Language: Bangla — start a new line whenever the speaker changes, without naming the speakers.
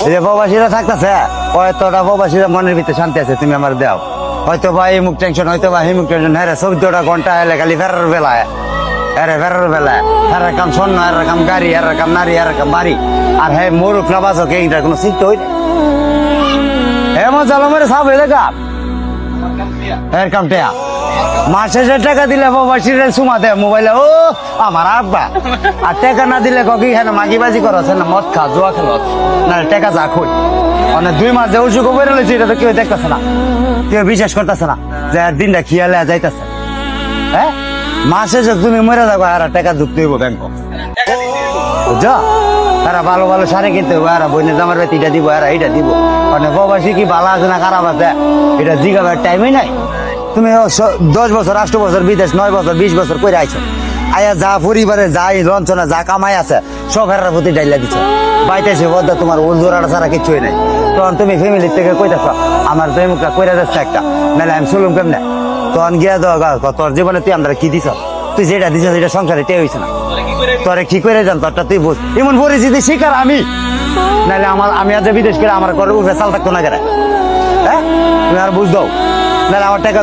এই যে প্রবাসীরা থাকতেছে হয়তোটা প্রবাসীরা মনের ভিতরে শান্তি আছে, তুমি আমার দাও। হয়তো বা এই মুখ টেনশন, হয়তো বা এই মুখ টেনশন, হ্যাঁ 14টা ঘন্টা এলে খালি ফেরার বেলায়, হ্যাঁ ফেরার বেলায় হ্যাঁ কাম স্বর্ণ, হ্যাঁ কাম গাড়ি, হ্যাঁ কাম নারী, হ্যাঁ কাম বাড়ি, আর হ্যাঁ মরুক না বাসক এইটার কোনো চিন্তা হই না। হ্যাঁ মজা মেরে সাপ হয়ে দেখা এর কাম টেয়া মাস শেষে টাকা দিলে প্রবাসীর সুমা দেয় মোবাইলে, ও আমার আব্বা। আর টাকা না দিলে ককি হ্যাঁ মাগিবাজি করছে না, মদ খা জোয়া খেল না, টাকা যা খুঁজ মানে 2 মাস যে অসুখ বেরোলেছে এটা তো কেউ দেখতেছে না, কেউ বিশ্বাস করতেছে না যে দিনটা খিয়ালে যাইতেছে। হ্যাঁ মাসে যে তুমি মরে যাবো আর টাকা ঢুকতে হইব ব্যাংক, বুঝছো? তারা ভালো ভালো শাড়ি কিনতে হইব, আর বইনের জামার বেতি এটা দিব, আর এইটা দিব। মানে প্রবাসী কি ভালো আছে না খারাপ আছে এটা জিগাবার টাইমই নাই। তুমি 10 বছর 8 বছর বিদেশ, 9 বছর 20 বছর করে আইছো, আয়া যা পরিবারে যাই লঞ্চনা যা কামাই আছে সব হেরার প্রতি ডাইলা দিচ্ছ, বাইতেছে বদা তোমার ওজোরাটা ছাড়া কিছুই নাই। তখন তুমি ফ্যামিলির থেকে কইতেছ আমার প্রেমিকা কইরা যাচ্ছে একটা, নাহলে আমি শুনলাম কেমনে। তখন গিয়া দাও তোর জীবনে তুই আমরা কি দিছ, তুই যেটা দিছ সেটা সংসারে টেয়ে হয়েছে না, তোরে কি করে জান তোরটা তুই বুঝ। এমন পরিস্থিতি শিকার আমি, নাহলে আমি আজ বিদেশ করে আমার ঘরে উঠে চাল থাকতো না কেন। হ্যাঁ তুমি আর বুঝ দাও, নাহলে আমার টাকা